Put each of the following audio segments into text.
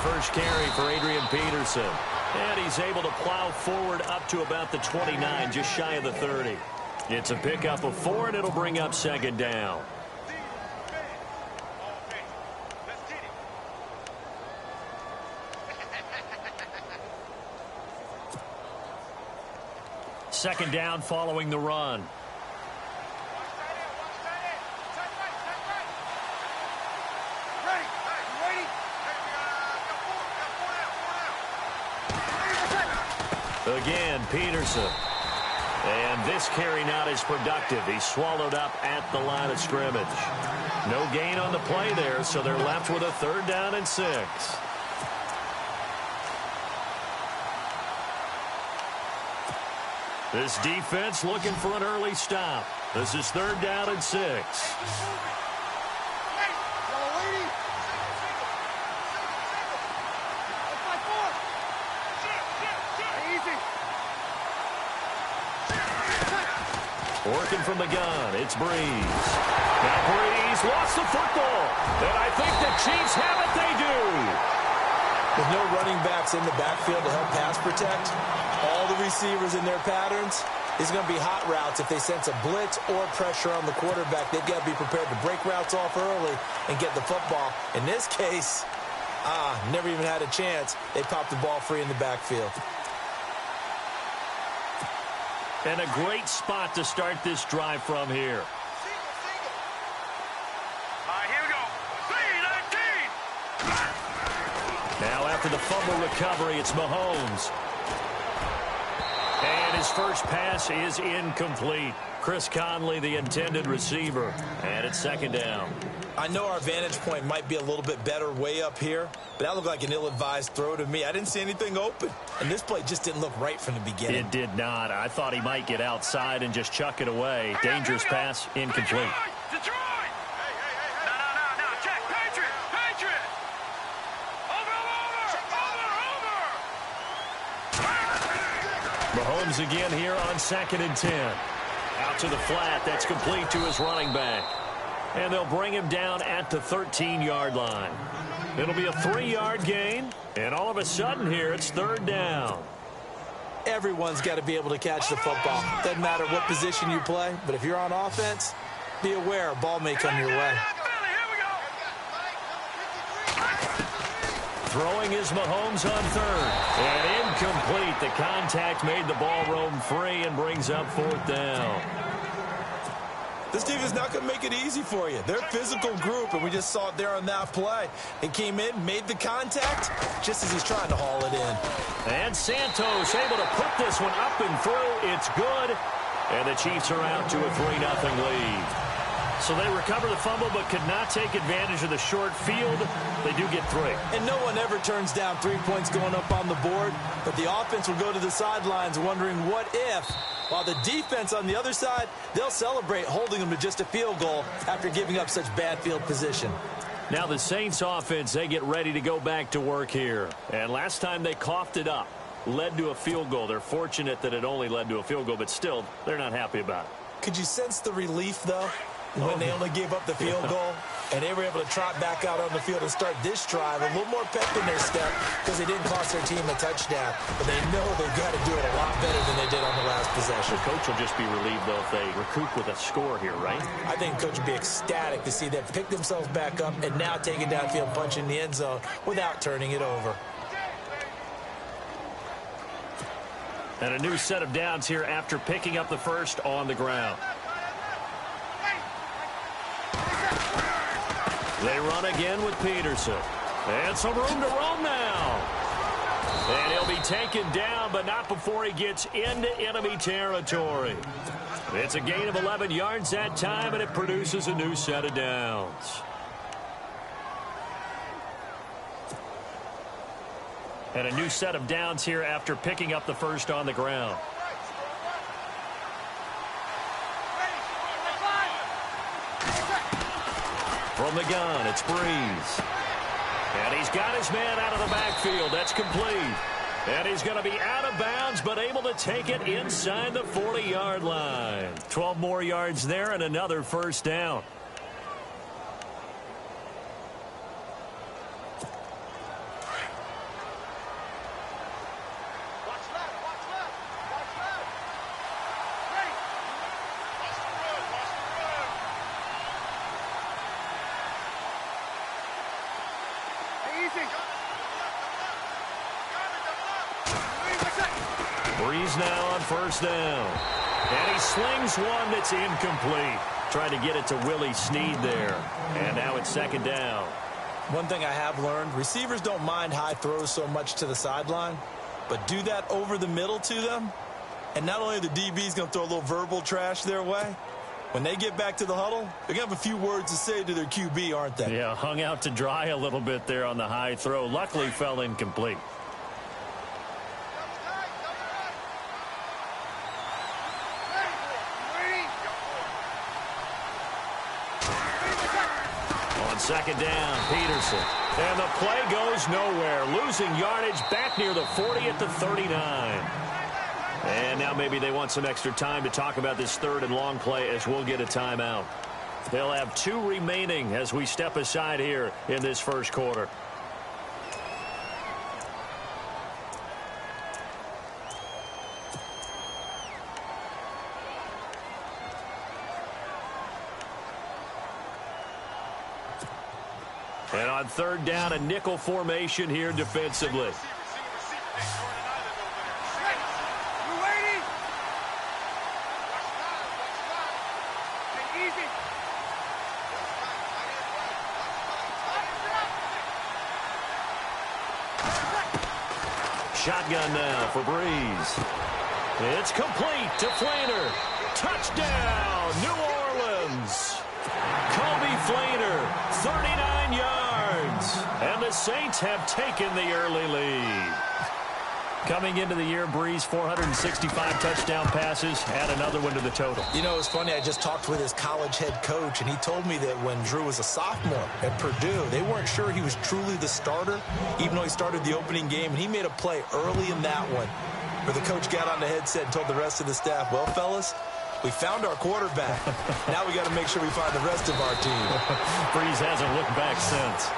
first carry for Adrian Peterson. And he's able to plow forward up to about the 29, just shy of the 30. It's a pickup of 4, and it'll bring up second down. Second down following the run. Again, Peterson. And this carry not as productive. He's swallowed up at the line of scrimmage. No gain on the play there, so they're left with a 3rd down and 6. This defense looking for an early stop. This is 3rd down and 6. Working from the gun, it's Breeze. Now Breeze lost the football. And I think the Chiefs have it, they do. With no running backs in the backfield to help pass protect, all the receivers in their patterns, it's going to be hot routes. If they sense a blitz or pressure on the quarterback, they've got to be prepared to break routes off early and get the football. In this case, never even had a chance. They popped the ball free in the backfield. And a great spot to start this drive from here. Here we go. 3-19. Now after the fumble recovery, it's Mahomes. And his first pass is incomplete. Chris Conley, the intended receiver. And it's second down. I know our vantage point might be a little bit better way up here, but that looked like an ill-advised throw to me. I didn't see anything open, and this play just didn't look right from the beginning. It did not. I thought he might get outside and just chuck it away. Dangerous pass, incomplete. Detroit! No. Check. Patriot! Over! Mahomes again here on 2nd and 10. Out to the flat. That's complete to his running back. And they'll bring him down at the 13-yard line. It'll be a 3-yard gain. And all of a sudden here, it's 3rd down. Everyone's got to be able to catch the football. Doesn't matter what position you play, but if you're on offense, be aware a ball may come your way. Throwing is Mahomes on 3rd. And incomplete. The contact made the ball roam free and brings up 4th down. This team is not going to make it easy for you. They're a physical group, and we just saw it there on that play. They came in, made the contact, just as he's trying to haul it in. And Santos able to put this one up and through. It's good. And the Chiefs are out to a 3-0 lead. So they recover the fumble but could not take advantage of the short field. They do get 3. And no one ever turns down 3 points going up on the board, but the offense will go to the sidelines wondering what if, while the defense on the other side, they'll celebrate holding them to just a field goal after giving up such bad field position. Now the Saints offense, they get ready to go back to work here. And last time they coughed it up, led to a field goal. They're fortunate that it only led to a field goal, but still, they're not happy about it. Could you sense the relief, though, when they only gave up the field goal and they were able to trot back out on the field and start this drive? A little more pep in their step because they didn't cost their team a touchdown, but they know they've got to do it a lot better than they did on the last possession. The coach will just be relieved, though, if they recoup with a score here, right? I think the coach would be ecstatic to see them pick themselves back up and now take it downfield, punch in the end zone without turning it over. And a new set of downs here after picking up the first on the ground. They run again with Peterson. And some room to roam now. And he'll be taken down, but not before he gets into enemy territory. It's a gain of 11 yards that time, and it produces a new set of downs. And a new set of downs here after picking up the first on the ground. From the gun, it's Breeze. And he's got his man out of the backfield. That's complete. And he's going to be out of bounds, but able to take it inside the 40-yard line. 12 more yards there and another first down. Breeze now on first down. And he slings one that's incomplete. Trying to get it to Willie Snead there. And now it's second down. One thing I have learned, receivers don't mind high throws so much to the sideline, but do that over the middle to them, and not only are the DBs going to throw a little verbal trash their way, when they get back to the huddle, they're going to have a few words to say to their QB, aren't they? Yeah, hung out to dry a little bit there on the high throw. Luckily fell incomplete. Second down, Peterson. And the play goes nowhere. Losing yardage back near the 40 at the 39. And now maybe they want some extra time to talk about this third and long play as we'll get a timeout. They'll have 2 remaining as we step aside here in this first quarter. And on third down, a nickel formation here defensively. Shotgun now for Breeze. It's complete to Flainer. Touchdown, New Orleans. Kobe Flainer, 39 yards. And the Saints have taken the early lead. Coming into the year, Breeze, 465 touchdown passes. Add another one to the total. You know, it's funny. I just talked with his college head coach, and he told me that when Drew was a sophomore at Purdue, they weren't sure he was truly the starter, even though he started the opening game. And he made a play early in that one where the coach got on the headset and told the rest of the staff, well, fellas, we found our quarterback. Now we got to make sure we find the rest of our team. Breeze hasn't looked back since.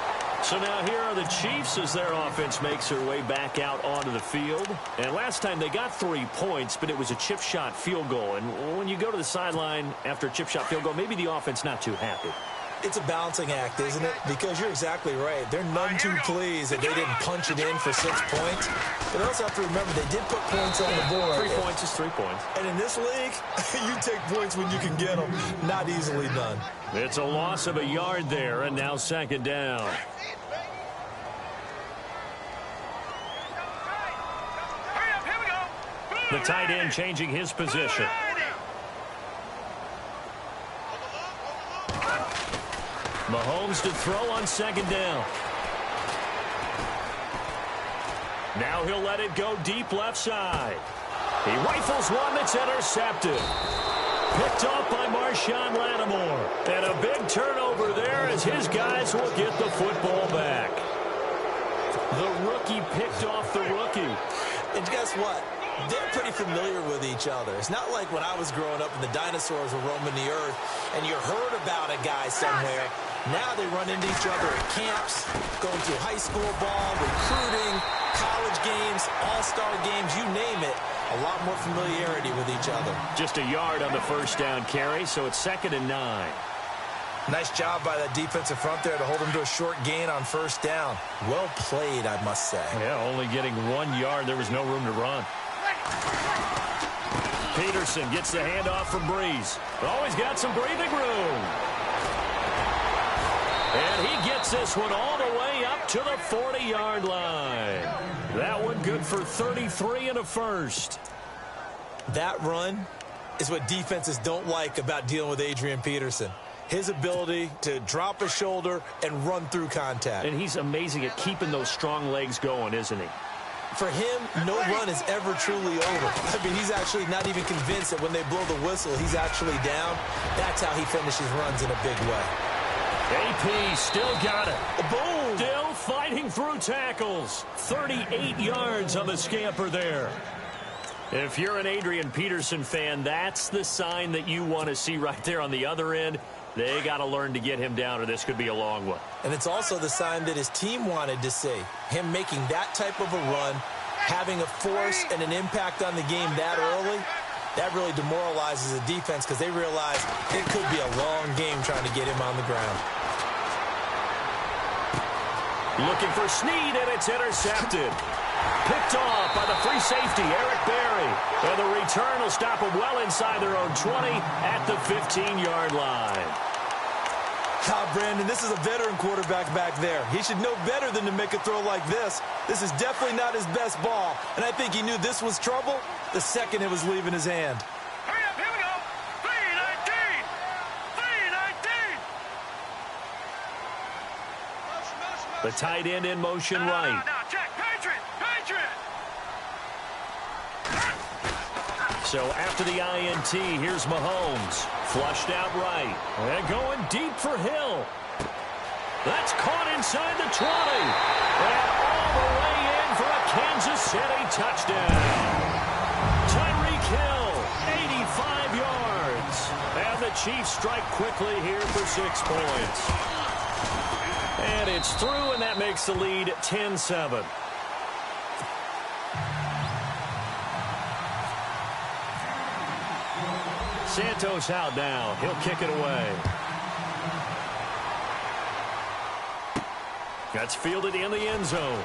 So now here are the Chiefs as their offense makes their way back out onto the field. And last time they got 3 points, but it was a chip shot field goal. And when you go to the sideline after a chip shot field goal, maybe the offense not too happy. It's a balancing act, isn't it? Because you're exactly right. They're none too pleased that they didn't punch it in for 6 points. But they also have to remember they did put points on the board. 3 points is 3 points. And in this league, you take points when you can get them. Not easily done. It's a loss of a yard there, and now second down. The tight end changing his position. Mahomes to throw on second down. Now he'll let it go deep left side. He rifles one that's intercepted. Picked off by Marshawn Lattimore. And a big turnover there as his guys will get the football back. The rookie picked off the rookie. And guess what? They're pretty familiar with each other. It's not like when I was growing up and the dinosaurs were roaming the earth and you heard about a guy somewhere. Now they run into each other at camps, going through high school ball, recruiting, college games, all-star games, you name it. A lot more familiarity with each other. Just a yard on the first down carry, so it's 2nd and 9. Nice job by that defensive front there to hold him to a short gain on first down. Well played, I must say. Yeah, only getting 1 yard. There was no room to run. Peterson gets the handoff from Breeze. Always got some breathing room. And he gets this one all the way up to the 40-yard line. That one good for 33 and a first. That run is what defenses don't like about dealing with Adrian Peterson. His ability to drop a shoulder and run through contact. And he's amazing at keeping those strong legs going, isn't he? For him, no run is ever truly over. I mean, he's actually not even convinced that when they blow the whistle, he's actually down. That's how he finishes runs in a big way. AP still got it. Boom! Still fighting through tackles. 38 yards on the scamper there. If you're an Adrian Peterson fan, that's the sign that you want to see right there on the other end. They got to learn to get him down, or this could be a long one. And it's also the sign that his team wanted to see. Him making that type of a run, having a force and an impact on the game that early, that really demoralizes the defense because they realize it could be a long game trying to get him on the ground. Looking for Snead, and it's intercepted. Picked off by the free safety, Eric Berry. And the return will stop them well inside their own 20 at the 15-yard line. Brandon, this is a veteran quarterback back there. He should know better than to make a throw like this. This is definitely not his best ball, and I think he knew this was trouble the second it was leaving his hand. Hurry up, here we go. 319. 319. The tight end in motion right. Now, check. Patriot. So after the INT, here's Mahomes. Flushed out right. And going deep for Hill. That's caught inside the 20. And all the way in for a Kansas City touchdown. Tyreek Hill, 85 yards. And the Chiefs strike quickly here for 6 points. And it's through, and that makes the lead 10-7. Santos out now. He'll kick it away. That's fielded in the end zone.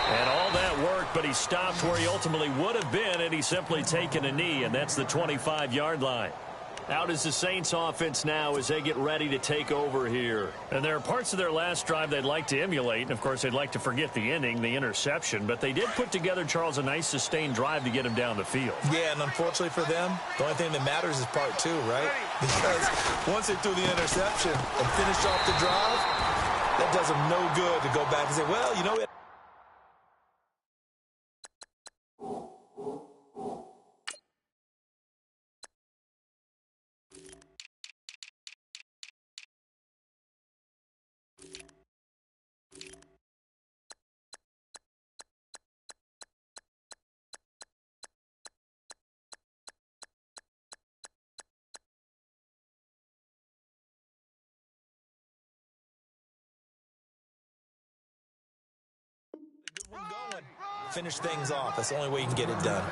And all that work, but he stopped where he ultimately would have been, and he's simply taken a knee, and that's the 25-yard line. Out is the Saints offense now as they get ready to take over here. And there are parts of their last drive they'd like to emulate. And, of course, they'd like to forget the ending, the interception. But they did put together, Charles, a nice sustained drive to get him down the field. Yeah, and unfortunately for them, the only thing that matters is part 2, right? Because once they threw the interception and finished off the drive, that does them no good to go back and say, well, you know, going. Finish things off. That's the only way you can get it done.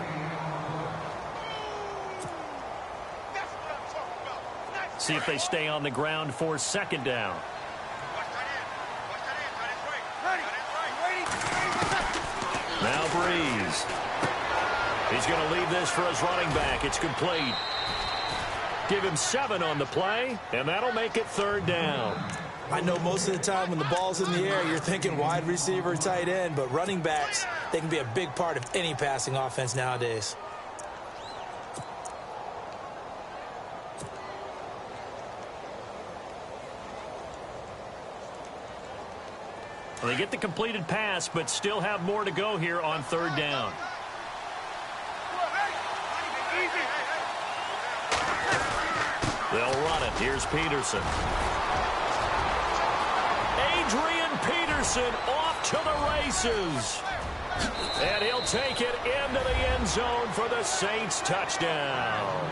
See if they stay on the ground for 2nd down. Now Breeze. He's going to leave this for his running back. It's complete. Give him 7 on the play, and that'll make it 3rd down. I know most of the time when the ball's in the air, you're thinking wide receiver, tight end, but running backs, they can be a big part of any passing offense nowadays. Well, they get the completed pass, but still have more to go here on 3rd down. They'll run it. Here's Peterson. Adrian Peterson off to the races. And he'll take it into the end zone for the Saints touchdown.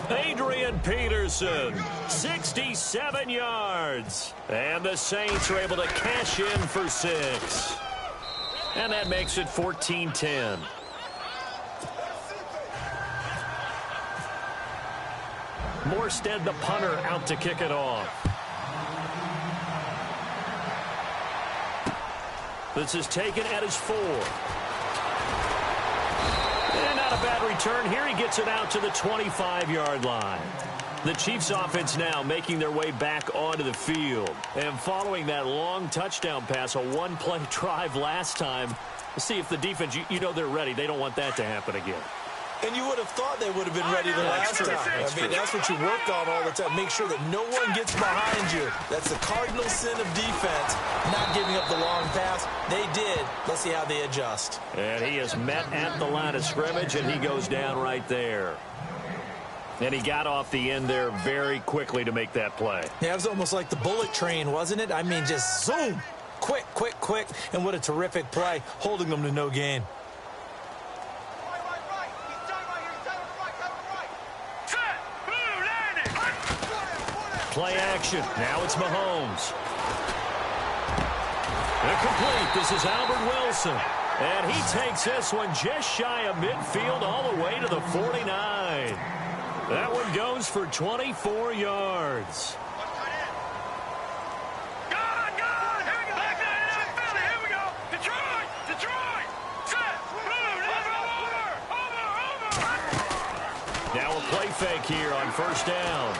Adrian Peterson, 67 yards. And the Saints are able to cash in for 6. And that makes it 14-10. Morstead, the punter, out to kick it off. This is taken at his 4. And not a bad return. Here he gets it out to the 25-yard line. The Chiefs offense now making their way back onto the field. And following that long touchdown pass, a one-play drive last time, see if the defense, you know they're ready. They don't want that to happen again. And you would have thought they would have been ready the last time. That's what you work on all the time. Make sure that no one gets behind you. That's the cardinal sin of defense, not giving up the long pass. They did. Let's see how they adjust. And he is met at the line of scrimmage, and he goes down right there. And he got off the end there very quickly to make that play. Yeah, it was almost like the bullet train, wasn't it? I mean, just zoom. Quick, quick, quick. And what a terrific play, holding them to no gain. Play action. Now it's Mahomes. Incomplete. This is Albert Wilson. And he takes this one just shy of midfield all the way to the 49. That one goes for 24 yards. Here we go. play fake here on first down.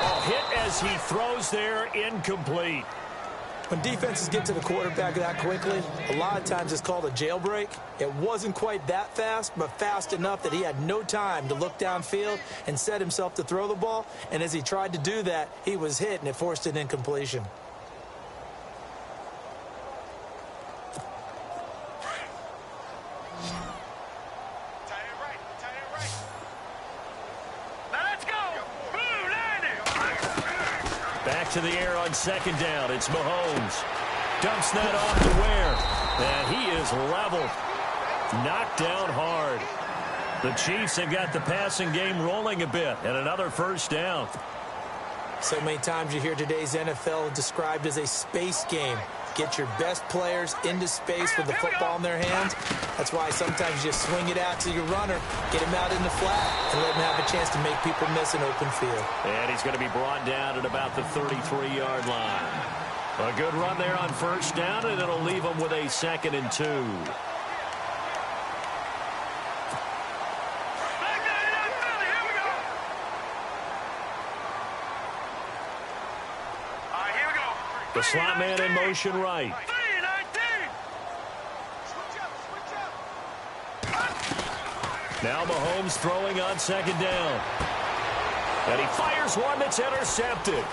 Oh, hit as he throws there, incomplete. When defenses get to the quarterback that quickly, a lot of times it's called a jailbreak. It wasn't quite that fast, but fast enough that he had no time to look downfield and set himself to throw the ball. And as he tried to do that, he was hit, and it forced an incompletion. To the air on second down. It's Mahomes. Dumps that off to Ware. And he is leveled. Knocked down hard. The Chiefs have got the passing game rolling a bit. And another first down. So many times you hear today's NFL described as a space game. Get your best players into space with the football in their hands. That's why sometimes you swing it out to your runner, get him out in the flat, and let him have a chance to make people miss an open field. And he's going to be brought down at about the 33-yard line. A good run there on first down, and it'll leave him with a 2nd and 2. The slot man in motion right. Now Mahomes throwing on second down. And he fires one that's intercepted.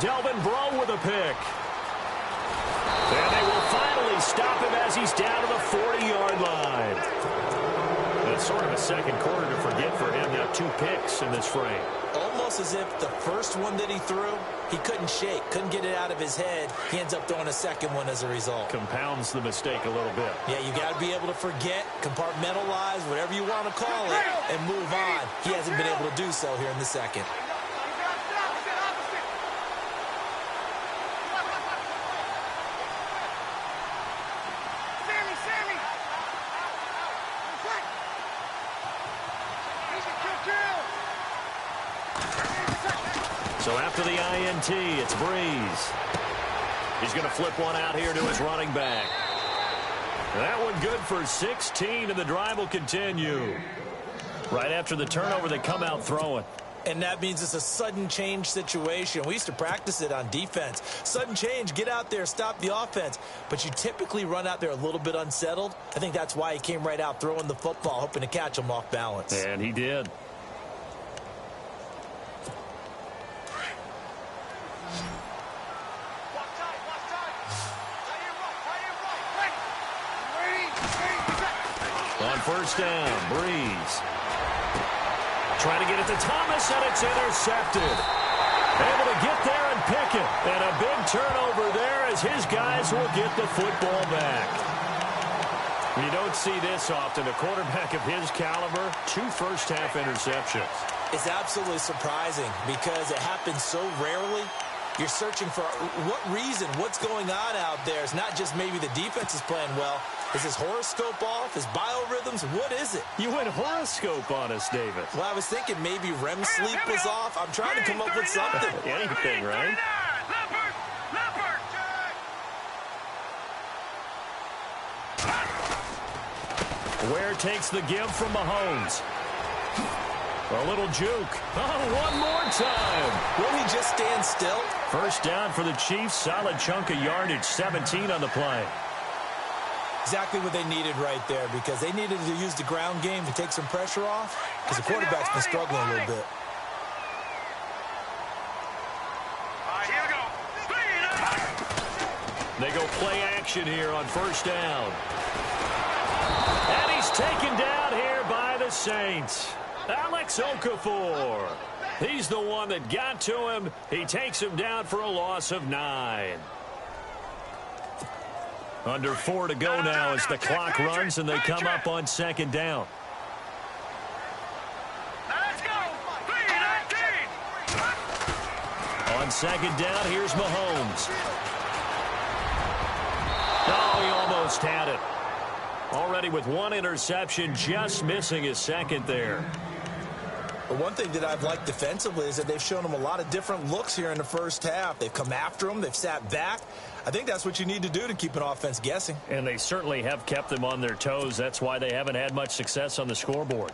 Delvin Breaux with a pick. And they will finally stop him as he's down to the 40-yard line. That's sort of a second quarter to forget for him. Now 2 picks in this frame. Almost as if the first one that he threw, he couldn't shake, couldn't get it out of his head. He ends up throwing a second one as a result. Compounds the mistake a little bit. Yeah, you got to be able to forget, compartmentalize, whatever you want to call it, and move on. He hasn't been able to do so here in the second. So after the INT, it's Breeze. He's going to flip one out here to his running back. That one good for 16, and the drive will continue. Right after the turnover, they come out throwing. And that means it's a sudden change situation. We used to practice it on defense. Sudden change, get out there, stop the offense. But you typically run out there a little bit unsettled. I think that's why he came right out throwing the football, hoping to catch him off balance. And he did. On first down, Breeze. Trying to get it to Thomas, and it's intercepted. Able to get there and pick it. And a big turnover there as his guys will get the football back. You don't see this often. A quarterback of his caliber, 2 first-half interceptions. It's absolutely surprising because it happens so rarely. You're searching for what reason, what's going on out there. It's not just maybe the defense is playing well. Is his horoscope off? His biorhythms? What is it? You went horoscope on us, David. Well, I was thinking maybe REM sleep was off. I'm trying to come up with something. Anything, right? Ware takes the give from Mahomes. A little juke. Oh, one more time. Won't he just stand still? First down for the Chiefs. Solid chunk of yardage. 17 on the play. Exactly what they needed right there because they needed to use the ground game to take some pressure off because the quarterback's been struggling a little bit. They go play action here on first down. And he's taken down here by the Saints. Alex Okafor. He's the one that got to him. He takes him down for a loss of 9. Under 4 to go now as the clock runs and they come up on second down. On second down, here's Mahomes. Oh, he almost had it. Already with 1 interception, just missing his second there. But one thing that I've liked defensively is that they've shown them a lot of different looks here in the first half. They've come after them. They've sat back. I think that's what you need to do to keep an offense guessing. And they certainly have kept them on their toes. That's why they haven't had much success on the scoreboard.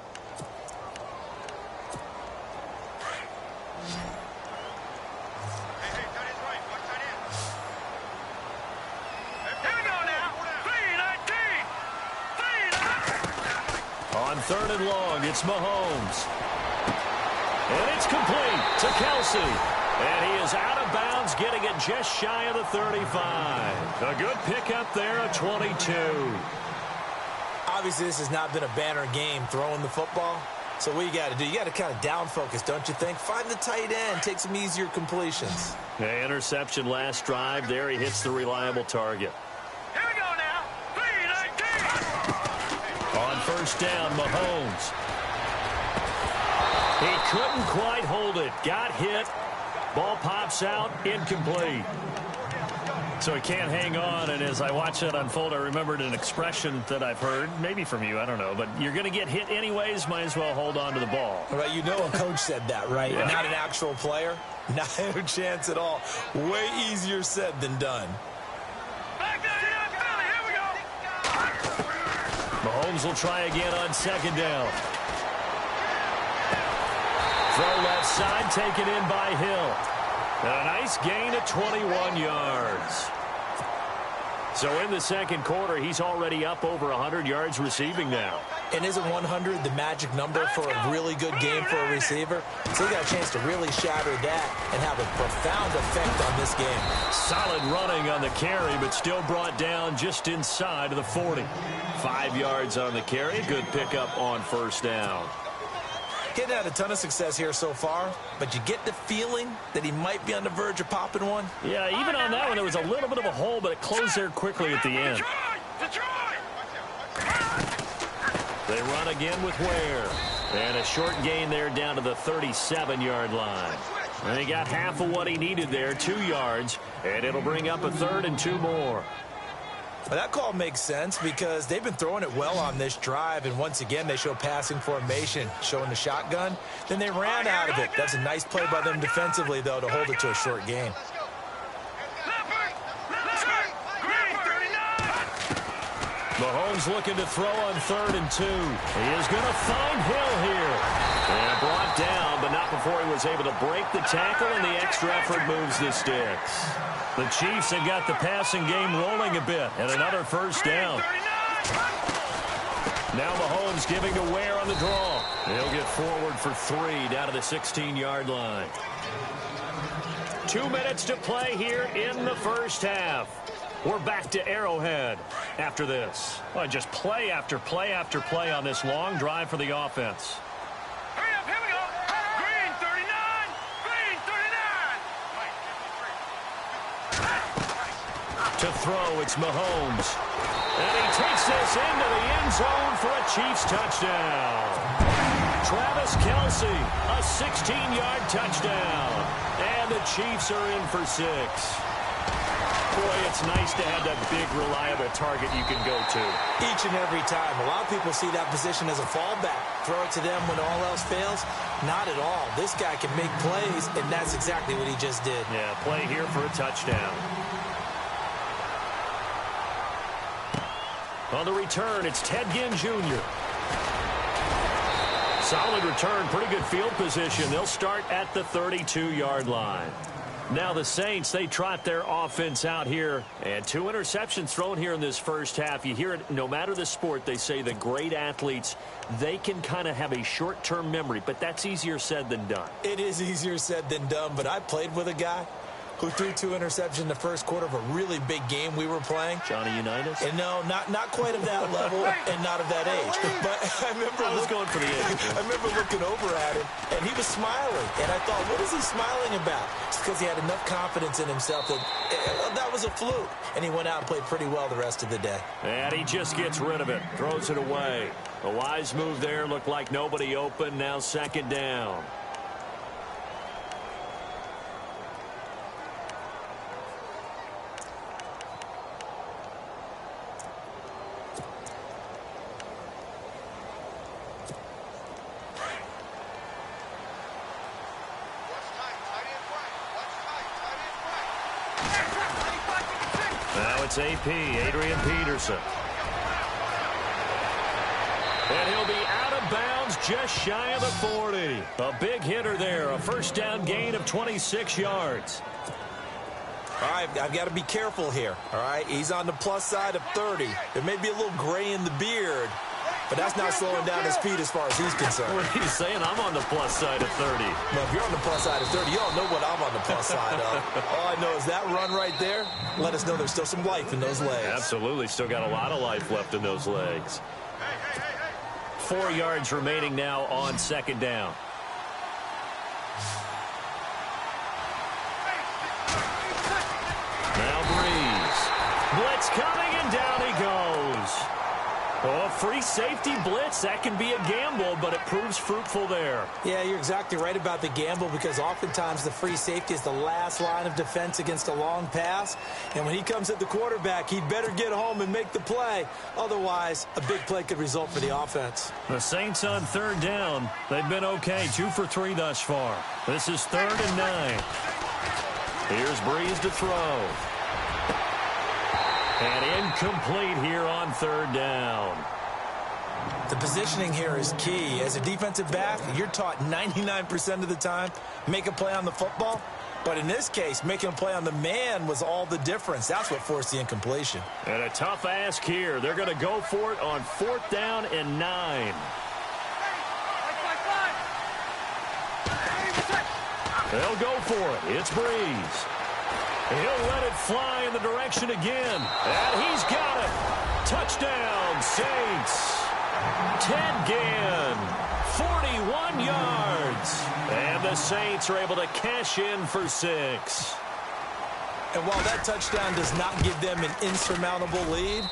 On 3rd and long, it's Mahomes. And it's complete to Kelsey. And he is out of bounds, getting it just shy of the 35. A good pickup there at 22. Obviously, this has not been a banner game throwing the football. So what you got to do, you got to kind of down focus, don't you think? Find the tight end, take some easier completions. The interception last drive. There he hits the reliable target. Here we go now. 3-19. On 1st down, Mahomes. He couldn't quite hold it. Got hit. Ball pops out. Incomplete. So he can't hang on, and as I watch that unfold, I remembered an expression that I've heard, maybe from you, I don't know, but you're going to get hit anyways, might as well hold on to the ball. Right, you know a coach said that, right? Yeah. Not an actual player. Not a chance at all. Way easier said than done. Back down here, Billy. Here we go. Mahomes will try again on 2nd down. Throw left side, taken in by Hill. And a nice gain of 21 yards. So in the 2nd quarter, he's already up over 100 yards receiving now. And isn't 100 the magic number for a really good game for a receiver? So he got a chance to really shatter that and have a profound effect on this game. Solid running on the carry, but still brought down just inside of the 40. 5 yards on the carry. Good pickup on 1st down. Getting had a ton of success here so far, but you get the feeling that he might be on the verge of popping one. Yeah, even on that one, there was a little bit of a hole, but it closed there quickly at the end. They run again with Ware. And a short gain there down to the 37-yard line. And he got half of what he needed there, 2 yards, and it'll bring up a 3rd and 2 more. Well, that call makes sense because they've been throwing it well on this drive, and once again they show passing formation, showing the shotgun. Then they ran out of it. That's a nice play by them defensively, though, to hold it to a short gain. Mahomes looking to throw on 3rd and 2. He is going to find Hill here. And brought down, but not before he was able to break the tackle, and the extra effort moves the sticks. The Chiefs have got the passing game rolling a bit, and another 1st down. Now Mahomes giving to Ware on the draw. He'll get forward for 3 down to the 16-yard line. 2 minutes to play here in the 1st half. We're back to Arrowhead after this. Well, just play after play after play on this long drive for the offense. Hurry up, here we go. Green 39. Green 39. To throw, it's Mahomes. And he takes this into the end zone for a Chiefs touchdown. Travis Kelce, a 16-yard touchdown. And the Chiefs are in for 6. Boy, it's nice to have that big, reliable target you can go to. Each and every time. A lot of people see that position as a fallback. Throw it to them when all else fails. Not at all. This guy can make plays, and that's exactly what he just did. Yeah, play here for a touchdown. On the return, it's Ted Ginn Jr. Solid return, pretty good field position. They'll start at the 32-yard line. Now the Saints, they trot their offense out here. And 2 interceptions thrown here in this 1st half. You hear it, no matter the sport, they say the great athletes, they can kind of have a short-term memory. But that's easier said than done. It is easier said than done, but I played with a guy who threw 2 interceptions in the 1st quarter of a really big game we were playing. Johnny Unitas? And no, not quite of that level and not of that age. But I remember going for the age. I remember looking over at him, and he was smiling. And I thought, what is he smiling about? It's because he had enough confidence in himself that that was a fluke. And he went out and played pretty well the rest of the day. And he just gets rid of it, throws it away. A wise move there, looked like nobody open, now 2nd down. Now it's AP, Adrian Peterson. And he'll be out of bounds just shy of the 40. A big hitter there, a first down gain of 26 yards. All right, I've got to be careful here, all right? He's on the plus side of 30. There may be a little gray in the beard, but that's not slowing down his speed as far as he's concerned. What are you saying? I'm on the plus side of 30. No, if you're on the plus side of 30, you don't know what I'm on the plus side of. All I know is that run right there, let us know there's still some life in those legs. Absolutely, still got a lot of life left in those legs. 4 yards remaining now on second down. Now Breeze. Blitz coming, and down he goes. Oh, free safety blitz. That can be a gamble, but it proves fruitful there. Yeah, you're exactly right about the gamble because oftentimes the free safety is the last line of defense against a long pass. And when he comes at the quarterback, he'd better get home and make the play. Otherwise, a big play could result for the offense. The Saints on third down. They've been okay, 2 for 3 thus far. This is 3rd and 9. Here's Breeze to throw. And incomplete here on 3rd down. The positioning here is key. As a defensive back, you're taught 99% of the time, make a play on the football. But in this case, making a play on the man was all the difference. That's what forced the incompletion. And a tough ask here. They're going to go for it on 4th down and 9. They'll go for it. It's Breeze. He'll let it fly in the direction again. And he's got it. Touchdown, Saints. Ted Ginn, 41 yards. And the Saints are able to cash in for 6. And while that touchdown does not give them an insurmountable lead,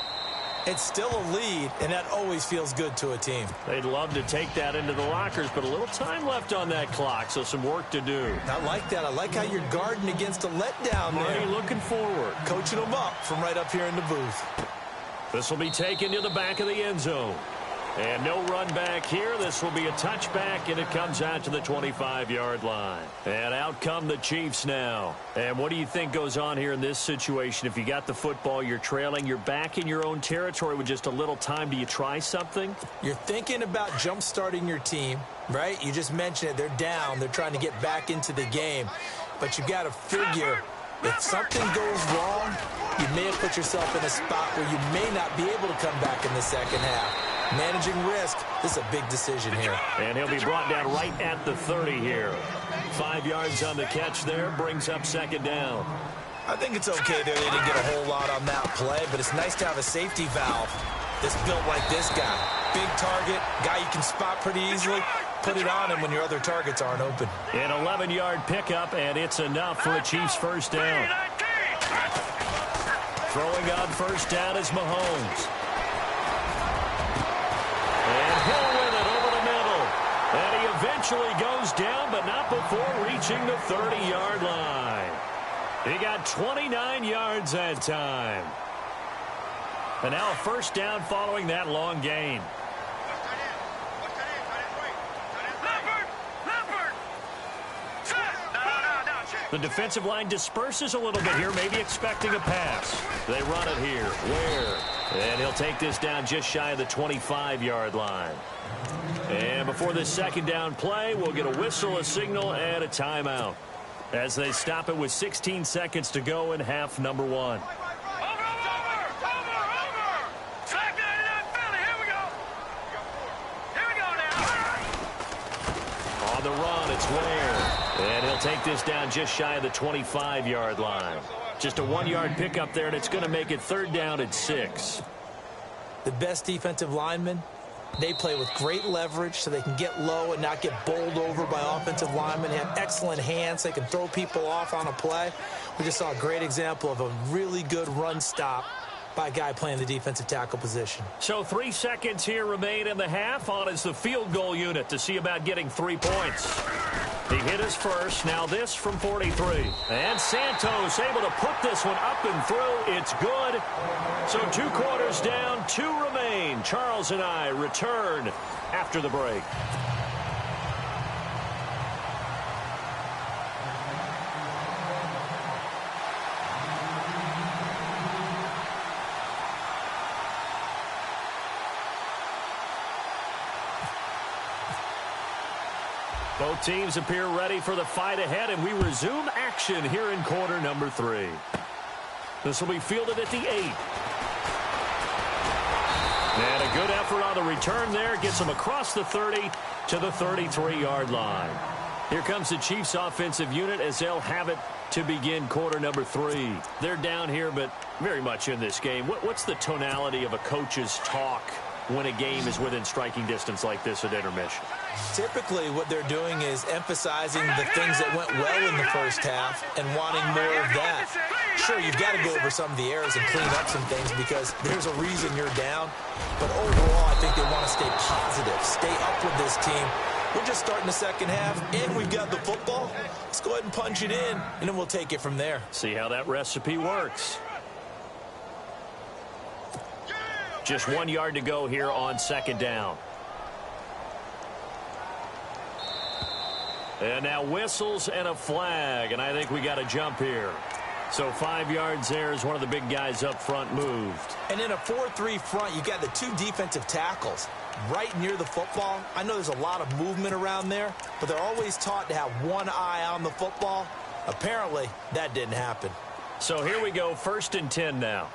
it's still a lead, and that always feels good to a team. They'd love to take that into the lockers, but a little time left on that clock, so some work to do. I like that. I like how you're guarding against a letdown there. Marty looking forward. Coaching them up from right up here in the booth. This will be taken to the back of the end zone. And no run back here. This will be a touchback, and it comes out to the 25-yard line. And out come the Chiefs now. And what do you think goes on here in this situation? If you got the football, you're trailing, you're back in your own territory with just a little time. Do you try something? You're thinking about jump-starting your team, right? You just mentioned it. They're down. They're trying to get back into the game. But you got to figure if something goes wrong, you may have put yourself in a spot where you may not be able to come back in the second half. Managing risk, this is a big decision here. And he'll be brought down right at the 30 here. 5 yards on the catch there, brings up second down. I think it's okay that they didn't get a whole lot on that play, but it's nice to have a safety valve that's built like this guy. Big target, guy you can spot pretty easily. Put it on him when your other targets aren't open. An 11-yard pickup, and it's enough for a Chiefs first down. Throwing on first down is Mahomes. And he'll win it over the middle. And he eventually goes down, but not before reaching the 30-yard line. He got 29 yards that time. And now a first down following that long gain. The defensive line disperses a little bit here, maybe expecting a pass. They run it here. Ware. And he'll take this down just shy of the 25-yard line. And before this second down play, we'll get a whistle, a signal, and a timeout as they stop it with 16 seconds to go in half number 1. On the run, it's Ware. And he'll take this down just shy of the 25-yard line. Just a 1-yard pickup there, and it's going to make it third down at 6. The best defensive linemen, they play with great leverage so they can get low and not get bowled over by offensive linemen. They have excellent hands. They can throw people off on a play. We just saw a great example of a really good run stop by a guy playing the defensive tackle position. So 3 seconds here remain in the half. On is the field goal unit to see about getting 3 points. He hit his first. Now this from 43. And Santos able to put this one up and through. It's good. So 2 quarters down, 2 remain. Charles and I return after the break. Both teams appear ready for the fight ahead, and we resume action here in quarter number 3. This will be fielded at the 8. And a good effort on the return there. Gets them across the 30 to the 33-yard line. Here comes the Chiefs offensive unit as they'll have it to begin quarter number 3. They're down here, but very much in this game. What's the tonality of a coach's talk when a game is within striking distance like this at intermission? Typically, what they're doing is emphasizing the things that went well in the first half and wanting more of that. Sure, you've got to go over some of the errors and clean up some things because there's a reason you're down. But overall, I think they want to stay positive, stay up with this team. We're just starting the second half, and we've got the football. Let's go ahead and punch it in, and then we'll take it from there. See how that recipe works. Just 1 yard to go here on second down. And now whistles and a flag, and I think we got a jump here. So 5 yards there as one of the big guys up front moved. And in a 4-3 front, you got the 2 defensive tackles right near the football. I know there's a lot of movement around there, but they're always taught to have one eye on the football. Apparently, that didn't happen. So here we go, 1st and 10 now.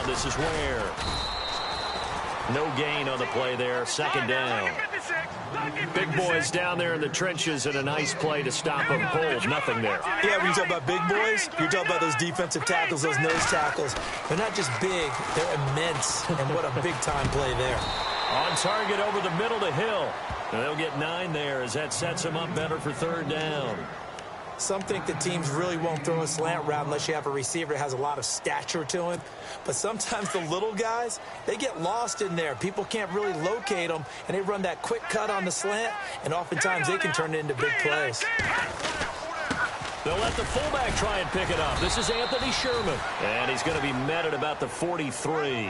This is where no gain on the play there. Second down. Big boys down there in the trenches, and a nice play to stop them cold. Nothing there. Yeah, when you talk about big boys, you're talking about those defensive tackles, those nose tackles. They're not just big, they're immense, and what a big-time play there. On target over the middle to Hill. And they'll get 9 there as that sets them up better for third down. Some think the teams really won't throw a slant route unless you have a receiver that has a lot of stature to him. But sometimes the little guys, they get lost in there. People can't really locate them, and they run that quick cut on the slant, and oftentimes they can turn it into big plays. They'll let the fullback try and pick it up. This is Anthony Sherman, and he's going to be met at about the 43.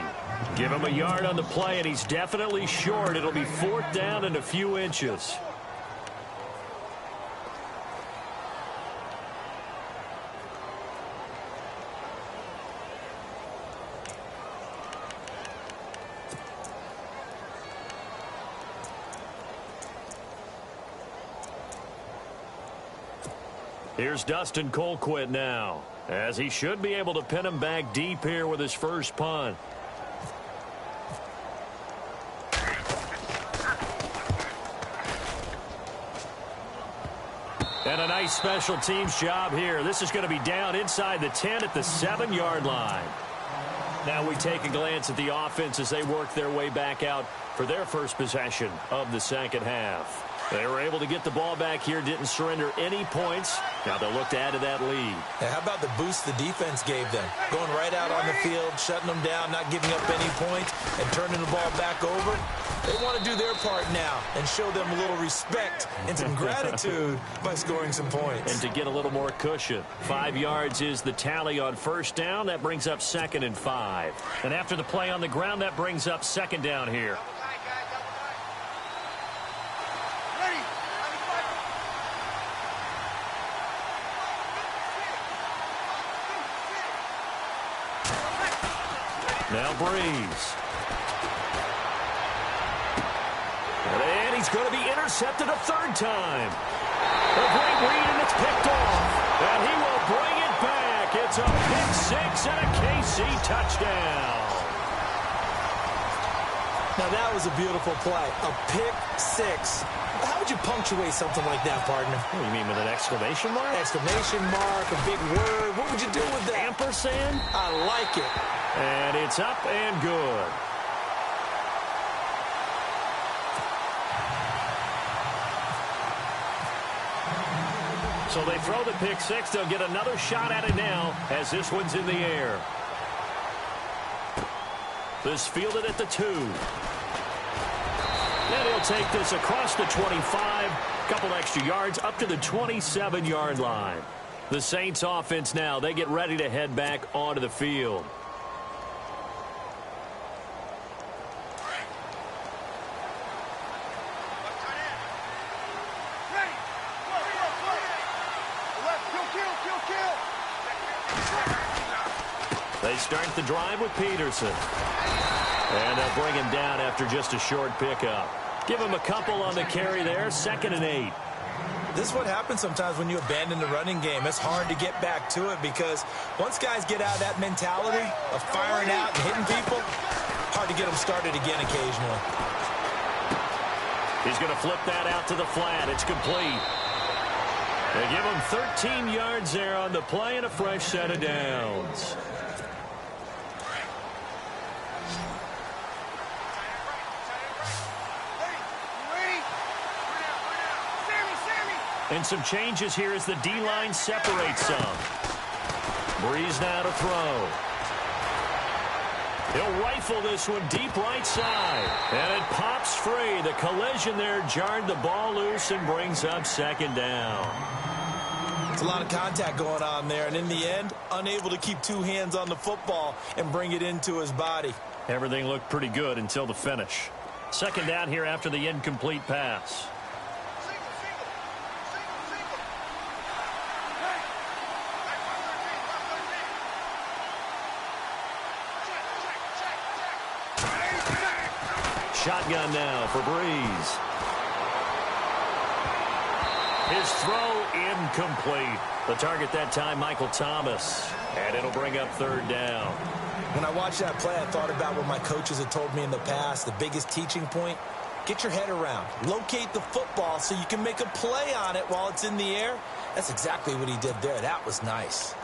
Give him a yard on the play, and he's definitely short. It'll be 4th down and a few inches. Here's Dustin Colquitt now, as he should be able to pin him back deep here with his first punt. And a nice special teams job here. This is going to be down inside the 10 at the 7-yard line. Now we take a glance at the offense as they work their way back out for their first possession of the second half. They were able to get the ball back here, didn't surrender any points. Now they'll look to add to that lead. And how about the boost the defense gave them? Going right out on the field, shutting them down, not giving up any points, and turning the ball back over. They want to do their part now and show them a little respect and some gratitude by scoring some points. And to get a little more cushion. 5 yards is the tally on first down. That brings up 2nd and 5. And after the play on the ground, that brings up 2nd down here. Now Breeze. And he's going to be intercepted a 3rd time. A great read, and it's picked off. And he will bring it back. It's a pick-6 and a KC touchdown. Now that was a beautiful play. A pick-6. How would you punctuate something like that, partner? What do you mean, with an exclamation mark? Exclamation mark, a big word. What would you do with that? Ampersand? I like it. And it's up and good. So they throw the pick-6. They'll get another shot at it now as this one's in the air. This fielded at the 2. And he'll take this across the 25. Couple extra yards up to the 27-yard line. The Saints offense now, they get ready to head back onto the field. start the drive with Peterson. And they'll bring him down after just a short pickup. Give him a couple on the carry there, 2nd and 8. This is what happens sometimes when you abandon the running game. It's hard to get back to it because once guys get out of that mentality of firing out and hitting people, hard to get them started again occasionally. He's going to flip that out to the flat. It's complete. They give him 13 yards there on the play and a fresh set of downs. And some changes here as the D-line separates some. Breeze now to throw. He'll rifle this one deep right side. And it pops free. The collision there jarred the ball loose and brings up 2nd down. It's a lot of contact going on there. And in the end, unable to keep 2 hands on the football and bring it into his body. Everything looked pretty good until the finish. 2nd down here after the incomplete pass. Shotgun now for Breeze. His throw incomplete. The target that time, Michael Thomas. And it'll bring up 3rd down. When I watched that play, I thought about what my coaches had told me in the past. The biggest teaching point, get your head around. Locate the football so you can make a play on it while it's in the air. That's exactly what he did there. That was nice.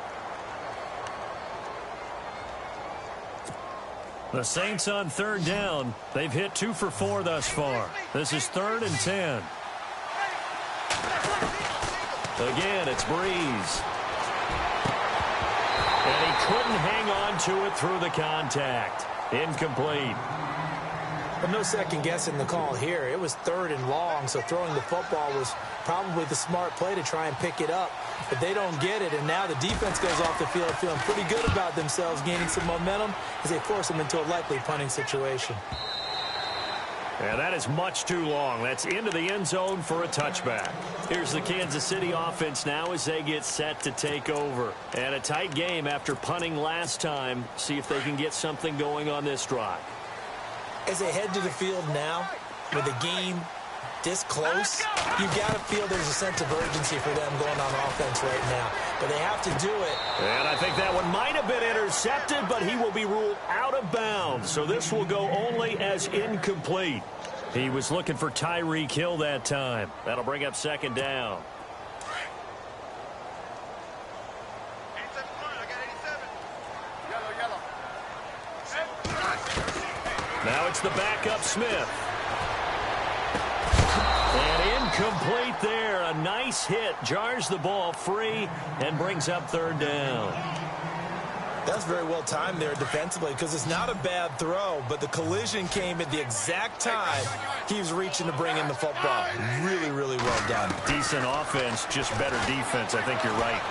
The Saints on 3rd down. They've hit 2 for 4 thus far. This is 3rd and 10. Again, it's Breeze. And he couldn't hang on to it through the contact. Incomplete. But no second guessing the call here. It was 3rd and long, so throwing the football was probably the smart play to try and pick it up. But they don't get it, and now the defense goes off the field feeling pretty good about themselves, gaining some momentum as they force them into a likely punting situation. Yeah, that is much too long. That's into the end zone for a touchback. Here's the Kansas City offense now as they get set to take over. And a tight game after punting last time. See if they can get something going on this drive. As they head to the field now, with the game this close, you got to feel there's a sense of urgency for them going on offense right now. But they have to do it. And I think that one might have been intercepted, but he will be ruled out of bounds. So this will go only as incomplete. He was looking for Tyreek Hill that time. That'll bring up 2nd down. Now it's the backup Smith. And incomplete there. A nice hit. Jars the ball free and brings up 3rd down. That's very well timed there defensively because it's not a bad throw, but the collision came at the exact time he was reaching to bring in the football. Really, really well done. Decent offense, just better defense. I think you're right.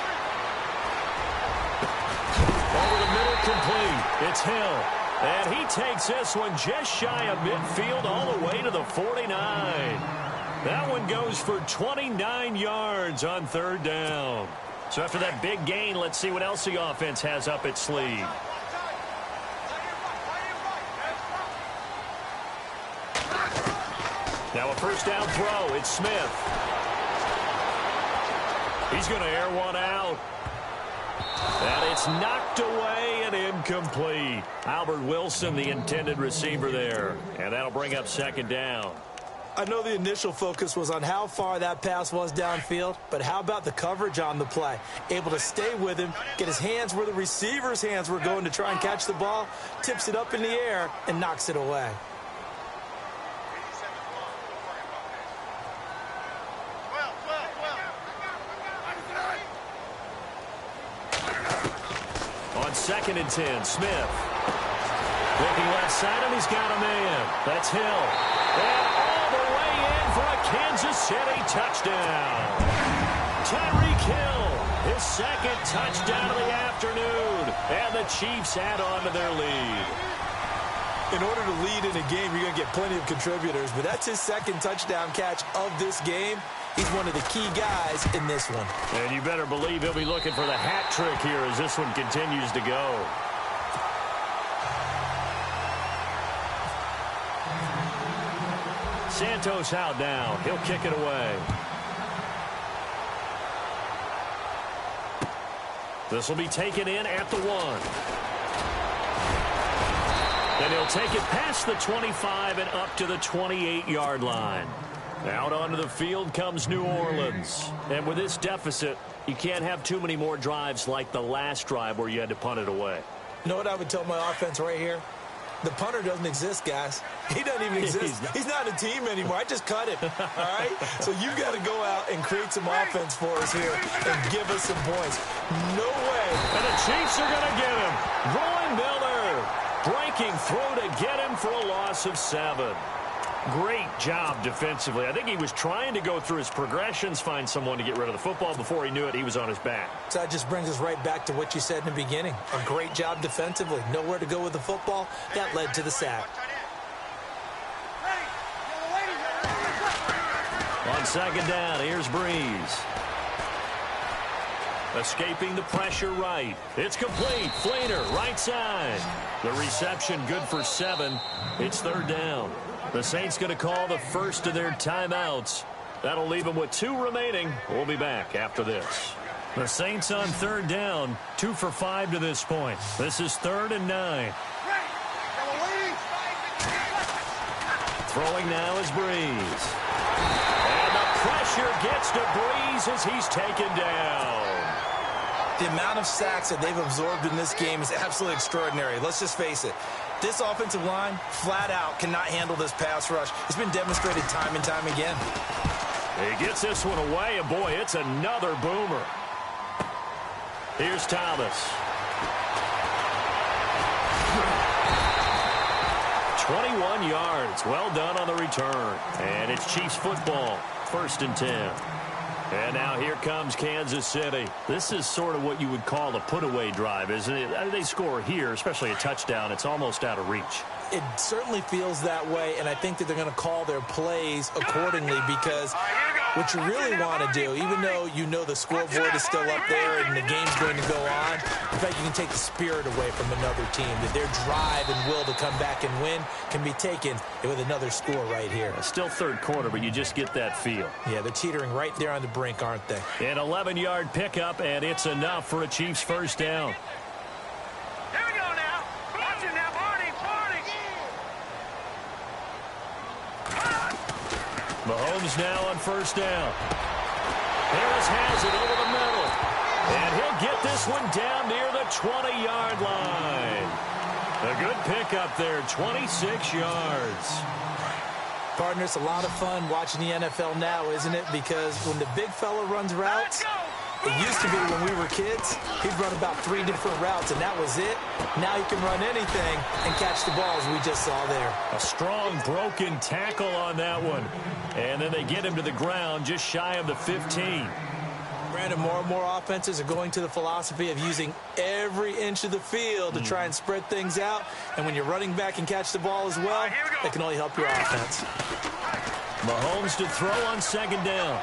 Over the middle complete. It's Hill. And he takes this one just shy of midfield all the way to the 49. That one goes for 29 yards on 3rd down. So after that big gain, let's see what else the offense has up its sleeve. Now a 1st down throw. It's Smith. He's going to air one out. And it's knocked away and incomplete. Albert Wilson, the intended receiver there. And that'll bring up 2nd down. I know the initial focus was on how far that pass was downfield, but how about the coverage on the play? Able to stay with him, get his hands where the receiver's hands were going to try and catch the ball, tips it up in the air, and knocks it away. On 2nd and 10, Smith. Looking left side, and he's got a man. That's Hill. And all the way in for a Kansas City touchdown. Tyreek Hill, his 2nd touchdown of the afternoon. And the Chiefs add on to their lead. In order to lead in a game, you're going to get plenty of contributors, but that's his 2nd touchdown catch of this game. He's one of the key guys in this one. And you better believe he'll be looking for the hat trick here as this one continues to go. Santos out now. He'll kick it away. This will be taken in at the 1. And he'll take it past the 25 and up to the 28-yard line. Out onto the field comes New Orleans. And with this deficit, you can't have too many more drives like the last drive where you had to punt it away. You know what I would tell my offense right here? The punter doesn't exist, guys. He doesn't even exist. He's not a team anymore. I just cut him, all right? So you got to go out and create some offense for us here and give us some points. No way. And the Chiefs are going to get him. Roy Miller breaking through to get him for a loss of 7. Great job defensively. I think he was trying to go through his progressions, find someone to get rid of the football. Before he knew it, he was on his back. So that just brings us right back to what you said in the beginning. A great job defensively. Nowhere to go with the football. That led to the sack. On second down, here's Breeze. Escaping the pressure right. It's complete. Flater, right side. The reception good for 7. It's third down. The Saints going to call the first of their timeouts. That'll leave them with 2 remaining. We'll be back after this. The Saints on third down, 2 for 5 to this point. This is 3rd and 9. Throwing now is Breeze. And the pressure gets to Breeze as he's taken down. The amount of sacks that they've absorbed in this game is absolutely extraordinary. Let's just face it. This offensive line, flat out, cannot handle this pass rush. It's been demonstrated time and time again. He gets this one away, and boy, it's another boomer. Here's Thomas. 21 yards. Well done on the return. And it's Chiefs football. 1st and 10. And now here comes Kansas City. This is sort of what you would call a put-away drive, isn't it? They score here, especially a touchdown. It's almost out of reach. It certainly feels that way, and I think that they're going to call their plays accordingly because what you really want to do, even though you know the scoreboard is still up there and the game's going to go on, in fact, you can take the spirit away from another team, that their drive and will to come back and win can be taken with another score right here. It's still third quarter, but you just get that feel. Yeah, they're teetering right there on the brink, aren't they? An 11-yard pickup, and it's enough for a Chiefs first down. Here we go now. Watch it now, Barney. Mahomes now on first down. Harris has it over the middle. And he'll get this one down near the 20-yard line. A good pickup there, 26 yards. Partner, it's a lot of fun watching the NFL now, isn't it? Because when the big fella runs routes, it used to be when we were kids, he'd run about 3 different routes, and that was it. Now he can run anything and catch the ball, as we just saw there. A strong broken tackle on that one. And then they get him to the ground just shy of the 15. Brandon, more and more offenses are going to the philosophy of using every inch of the field to try and spread things out. And when you're running back and catch the ball as well, that can only help your offense. Mahomes to throw on second down.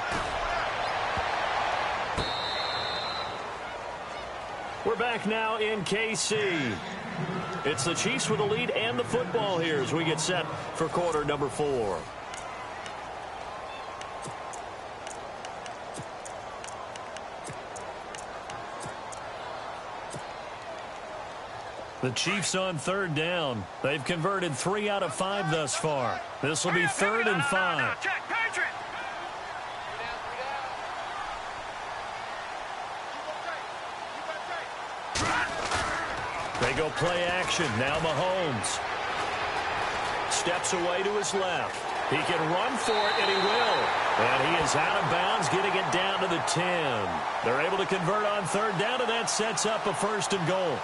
We're back now in KC. It's the Chiefs with the lead and the football here as we get set for quarter number 4. The Chiefs on third down. They've converted 3 out of 5 thus far. This will be 3rd and 5. They go play action. Now Mahomes steps away to his left. He can run for it, and he will. And he is out of bounds, getting it down to the 10. They're able to convert on third down, and that sets up a 1st and goal.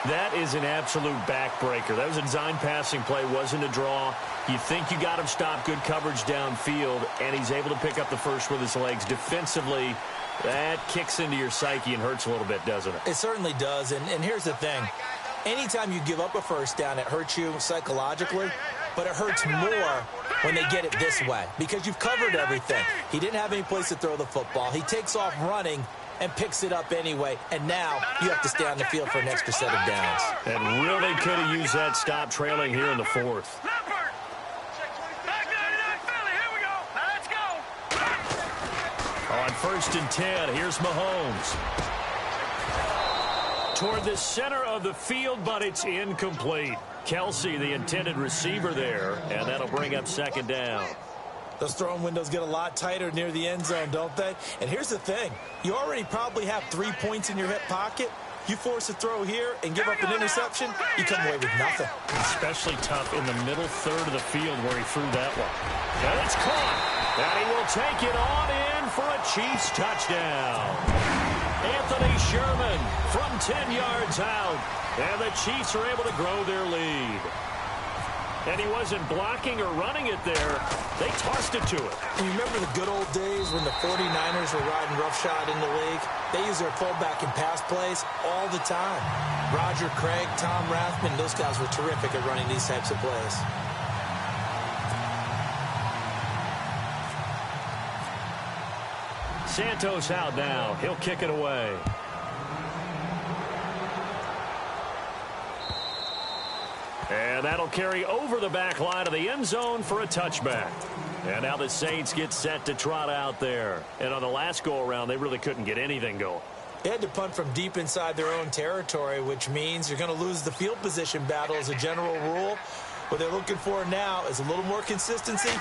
That is an absolute backbreaker. That was a design passing play, wasn't a draw. You think you got him stopped, good coverage downfield, and he's able to pick up the first with his legs. Defensively, that kicks into your psyche and hurts a little bit, doesn't it? It certainly does, and here's the thing. Anytime you give up a first down, it hurts you psychologically, but it hurts more when they get it this way because you've covered everything. He didn't have any place to throw the football. He takes off running and picks it up anyway, and now you have to stay on the field for an extra set of downs. And really could have used that stop trailing here in the 4th. 1st and 10. Here's Mahomes. Toward the center of the field, but it's incomplete. Kelsey, the intended receiver there, and that'll bring up 2nd down. Those throwing windows get a lot tighter near the end zone, don't they? And here's the thing. You already probably have 3 points in your hip pocket. You force a throw here and give up an interception, you come away with nothing. Especially tough in the middle third of the field where he threw that one. And it's caught. And he will take it on in for a Chiefs touchdown. Anthony Sherman from 10 yards out. And the Chiefs are able to grow their lead. And he wasn't blocking or running it there. They tossed it to him. You remember the good old days when the 49ers were riding roughshod in the league? They use their fullback in pass plays all the time. Roger Craig, Tom Rathman, those guys were terrific at running these types of plays. Santos out now. He'll kick it away. And that'll carry over the back line of the end zone for a touchback. And now the Saints get set to trot out there. And on the last go-around, they really couldn't get anything going. They had to punt from deep inside their own territory, which means you're going to lose the field position battle as a general rule. What they're looking for now is a little more consistency,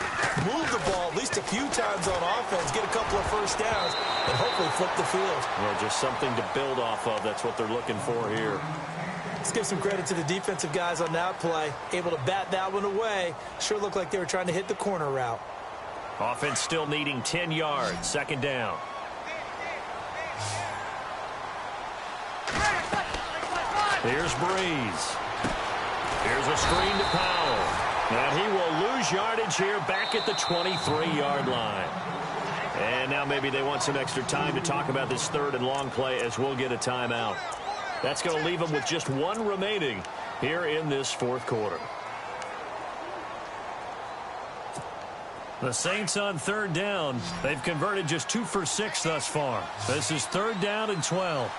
move the ball at least a few times on offense, get a couple of first downs, and hopefully flip the field. Yeah, just something to build off of. That's what they're looking for here. Let's give some credit to the defensive guys on that play. Able to bat that one away. Sure looked like they were trying to hit the corner route. Offense still needing 10 yards. 2nd down. Here's Breeze. Here's a screen to Powell. And he will lose yardage here back at the 23-yard line. And now maybe they want some extra time to talk about this 3rd and long play as we'll get a timeout. That's going to leave them with just 1 remaining here in this 4th quarter. The Saints on 3rd down. They've converted just 2 for 6 thus far. This is 3rd down and 12.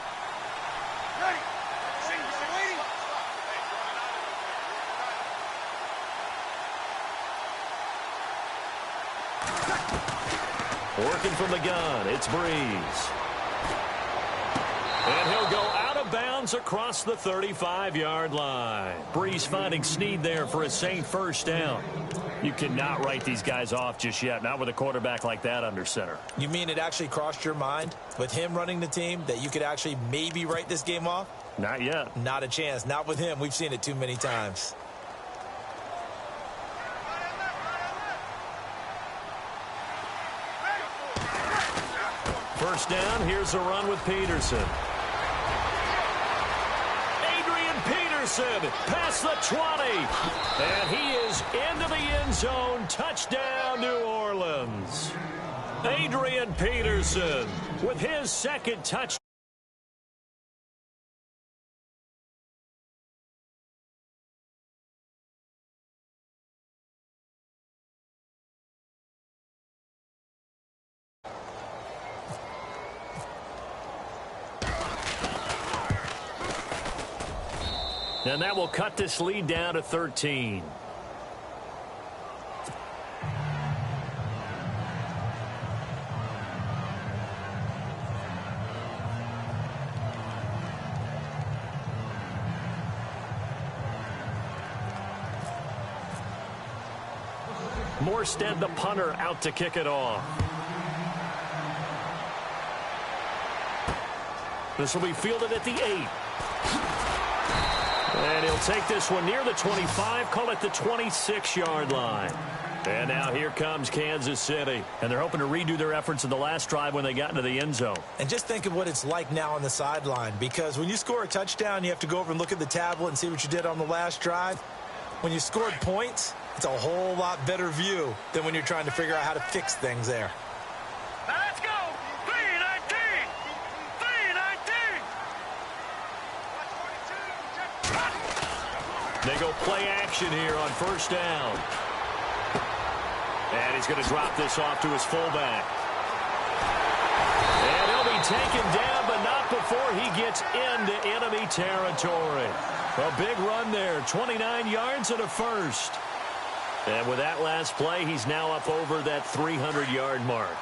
Working from the gun, it's Breeze. And he'll go out of bounds across the 35-yard line. Breeze finding Snead there for a Saint 1st down. You cannot write these guys off just yet, not with a quarterback like that under center. You mean it actually crossed your mind with him running the team that you could actually maybe write this game off? Not yet. Not a chance. Not with him. We've seen it too many times. First down, here's a run with Peterson. Past the 20. And he is into the end zone. Touchdown, New Orleans. Adrian Peterson with his 2nd touchdown. And that will cut this lead down to 13. Morstead, the punter, out to kick it off. This will be fielded at the 8. And he'll take this one near the 25, call it the 26-yard line. And now here comes Kansas City. And they're hoping to redo their efforts in the last drive when they got into the end zone. And just think of what it's like now on the sideline. Because when you score a touchdown, you have to go over and look at the tablet and see what you did on the last drive. When you scored points, it's a whole lot better view than when you're trying to figure out how to fix things there. Let's go! 319! 319! They go play action here on 1st down. And he's going to drop this off to his fullback. And he'll be taken down, but not before he gets into enemy territory. A big run there, 29 yards and a first. And with that last play, he's now up over that 300-yard mark.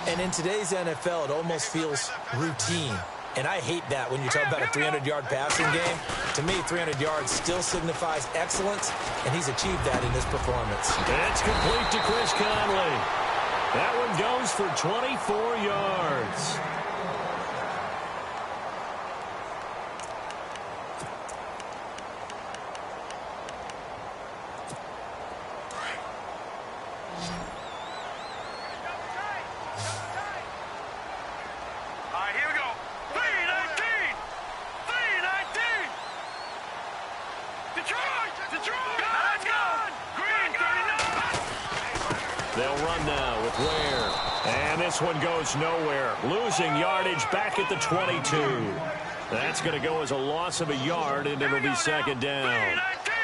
And in today's NFL, it almost feels routine. And I hate that when you talk about a 300-yard passing game. To me, 300 yards still signifies excellence, and he's achieved that in this performance. It's complete to Chris Conley. That one goes for 24 yards. They'll run now with Ware. And this one goes nowhere. Losing yardage back at the 22. That's going to go as a loss of a yard, and it'll be second down.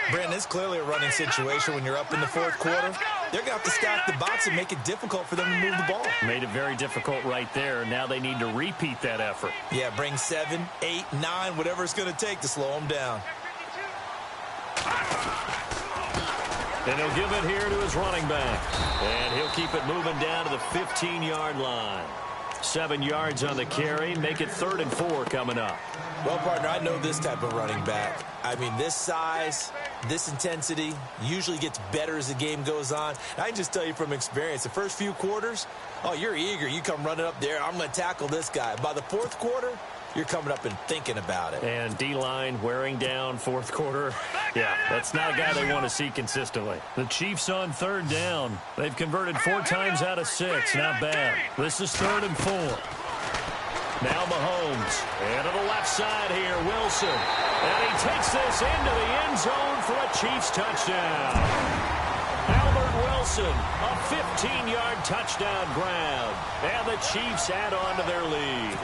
Brandon, it's clearly a running situation when you're up in the fourth quarter. They're going to have to stack the box and make it difficult for them to move the ball. Made it very difficult right there. Now they need to repeat that effort. Yeah, bring 7, 8, 9, whatever it's going to take to slow them down. And he'll give it here to his running back. And he'll keep it moving down to the 15-yard line. 7 yards on the carry. Make it 3rd and 4 coming up. Well, partner, I know this type of running back. I mean, this size, this intensity usually gets better as the game goes on. And I can just tell you from experience, the first few quarters, oh, you're eager. You come running up there. I'm going to tackle this guy. By the fourth quarter, you're coming up and thinking about it. And D-line wearing down fourth quarter. Yeah, that's not a guy they want to see consistently. The Chiefs on 3rd down. They've converted 4 times out of 6. Not bad. This is 3rd and 4. Now Mahomes. And to the left side here, Wilson. And he takes this into the end zone for a Chiefs touchdown. Albert Wilson, a 15-yard touchdown grab. And the Chiefs add on to their lead.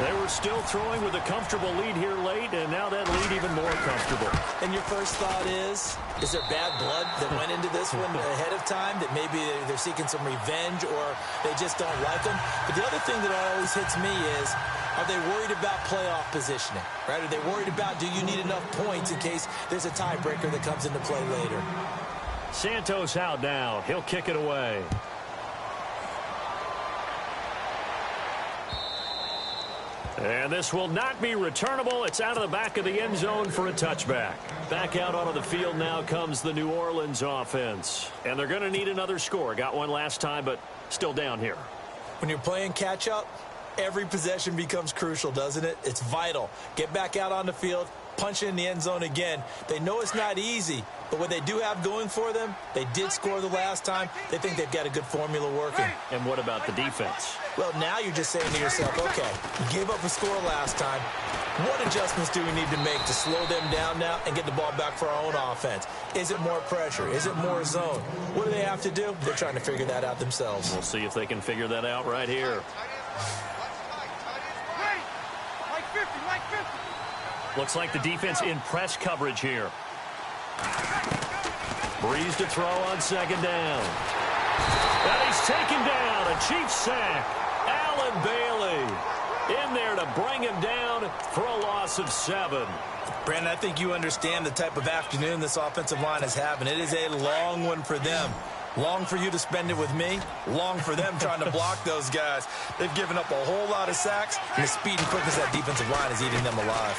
They were still throwing with a comfortable lead here late, and now that lead even more comfortable. And your first thought is there bad blood that went into this one ahead of time, that maybe they're seeking some revenge or they just don't like them? But the other thing that always hits me is, are they worried about playoff positioning? Right? Are they worried about, do you need enough points in case there's a tiebreaker that comes into play later? Santos out now. He'll kick it away. And this will not be returnable. It's out of the back of the end zone for a touchback. Back out onto the field now comes the New Orleans offense. And they're going to need another score. Got one last time, but still down here. When you're playing catch-up, every possession becomes crucial, doesn't it? It's vital. Get back out on the field, punch it in the end zone again. They know it's not easy, but what they do have going for them, they did score the last time. They think they've got a good formula working. And what about the defense? Well, now you're just saying to yourself, okay, you gave up a score last time. What adjustments do we need to make to slow them down now and get the ball back for our own offense? Is it more pressure? Is it more zone? What do they have to do? They're trying to figure that out themselves. We'll see if they can figure that out right here. Looks like the defense in press coverage here. Breeze to throw on 2nd down. And he's taken down. A Chiefs sack. Allen Bailey in there to bring him down for a loss of 7. Brandon, I think you understand the type of afternoon this offensive line is having. It is a long one for them. Long for you to spend it with me. Long for them trying to block those guys. They've given up a whole lot of sacks, and the speed and quickness of that defensive line is eating them alive.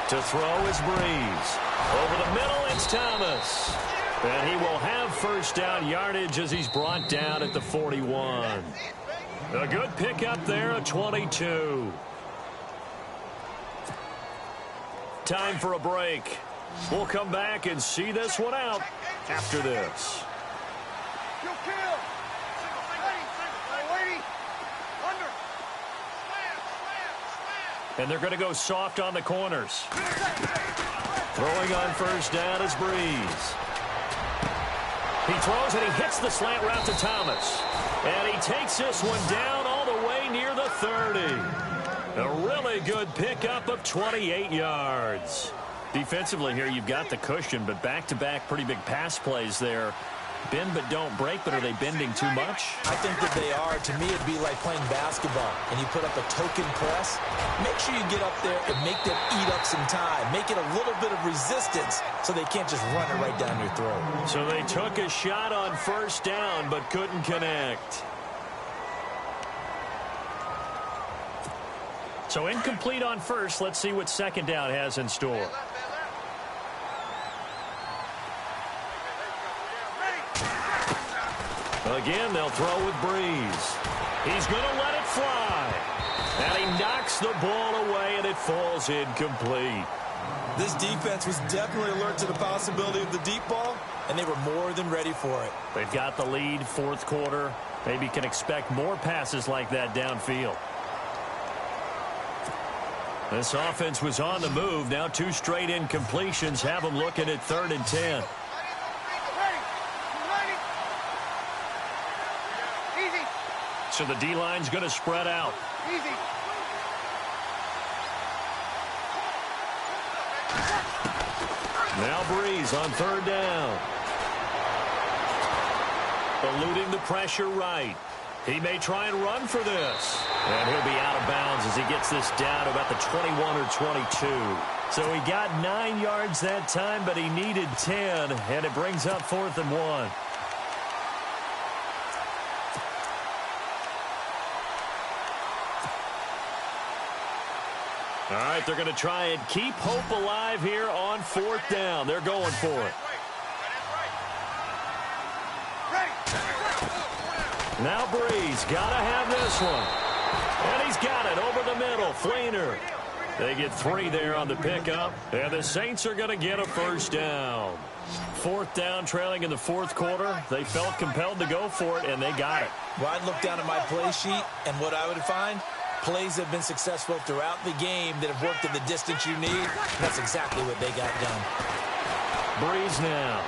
To throw is Breeze. Over the middle, it's Thomas. And he will have first down yardage as he's brought down at the 41. A good pickup there at 22. Time for a break. We'll come back and see this one out after this. And they're going to go soft on the corners. Throwing on first down is Breeze. He throws and he hits the slant route to Thomas. And he takes this one down all the way near the 30. A really good pickup of 28 yards. Defensively here, you've got the cushion, but back-to-back pretty big pass plays there. Bend but don't break, but are they bending too much? I think that they are. To me, it'd be like playing basketball, and you put up a token press. Make sure you get up there and make them eat up some time. Make it a little bit of resistance so they can't just run it right down your throat. So they took a shot on first down, but couldn't connect. So incomplete on first. Let's see what second down has in store. Again, they'll throw with Breeze. He's going to let it fly. And he knocks the ball away, and it falls incomplete. This defense was definitely alert to the possibility of the deep ball, and they were more than ready for it. They've got the lead, fourth quarter. Maybe can expect more passes like that downfield. This offense was on the move. Now 2 straight incompletions have them looking at 3rd and 10. So the D-line's going to spread out. Now Breeze on 3rd down. Eluding the pressure right. He may try and run for this. And he'll be out of bounds as he gets this down to about the 21 or 22. So he got 9 yards that time, but he needed 10, and it brings up 4th and 1. All right, they're going to try and keep hope alive here on 4th down. They're going for it. Now Breeze got to have this one. And he's got it over the middle. Flainer. They get 3 there on the pickup. And the Saints are going to get a first down. 4th down, trailing in the 4th quarter. They felt compelled to go for it, and they got it. Well, I'd look down at my play sheet, and what I would find, plays have been successful throughout the game that have worked at the distance you need. That's exactly what they got done. Breeze now.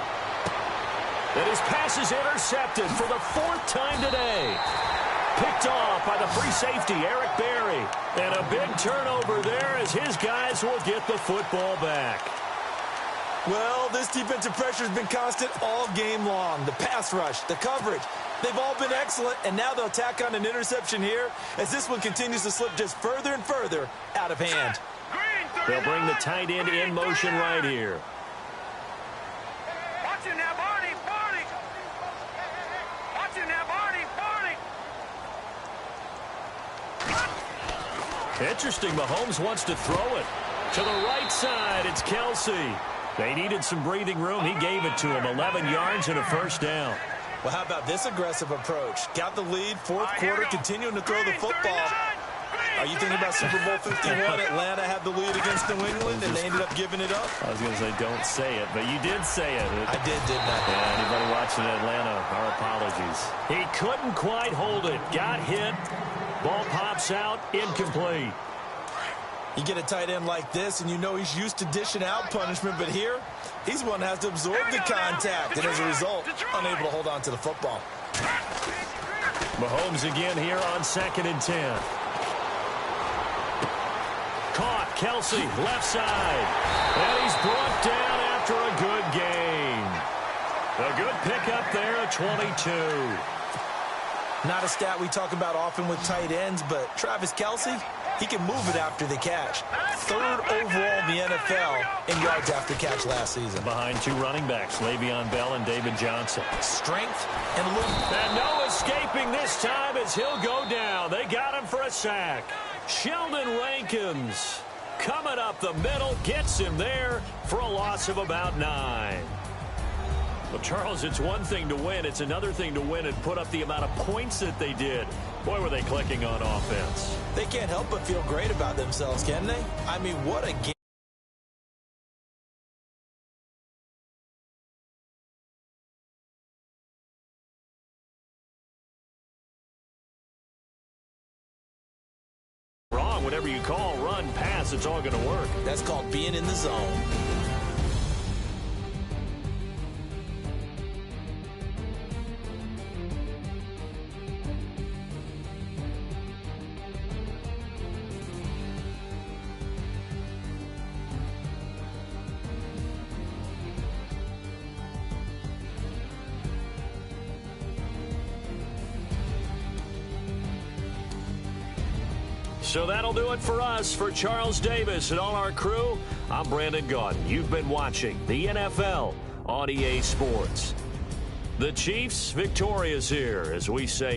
And his pass is intercepted for the 4th time today. Picked off by the free safety, Eric Berry. And a big turnover there as his guys will get the football back. Well, this defensive pressure has been constant all game long. The pass rush, the coverage, they've all been excellent, and now they'll tack on an interception here as this one continues to slip just further and further out of hand. They'll bring the tight end in motion right here. Watch it now, Barney, Barney. Watch it now, Barney, Barney. Interesting, Mahomes wants to throw it. To the right side, it's Kelsey. They needed some breathing room. He gave it to him. 11 yards and a first down. Well, how about this aggressive approach? Got the lead, 4th quarter, continuing to throw the football. Are you thinking about Super Bowl 51? Atlanta had the lead against New England, and they ended up giving it up? I was going to say don't say it, but you did say it. I did, didn't I? Yeah, anybody watching Atlanta, our apologies. He couldn't quite hold it. Got hit. Ball pops out. Incomplete. You get a tight end like this, and you know he's used to dishing out punishment, but here, he's one that has to absorb the contact, and as a result, unable to hold on to the football. Mahomes again here on 2nd and 10. Caught, Kelsey, left side. And he's brought down after a good gain. A good pickup there at 22. Not a stat we talk about often with tight ends, but Travis Kelsey, he can move it after the catch. 3rd overall in the NFL in yards after catch last season. Behind 2 running backs, Le'Veon Bell and David Johnson. Strength and a little... And no escaping this time as he'll go down. They got him for a sack. Sheldon Rankins coming up the middle, gets him there for a loss of about 9. Well, Charles, it's one thing to win. It's another thing to win and put up the amount of points that they did. Boy, were they clicking on offense. They can't help but feel great about themselves, can they? I mean, what a game. Wrong, whatever you call, run, pass, it's all going to work. That's called being in the zone. So that'll do it for us. For Charles Davis and all our crew, I'm Brandon Gaudin. You've been watching the NFL on EA Sports. The Chiefs victorious here as we say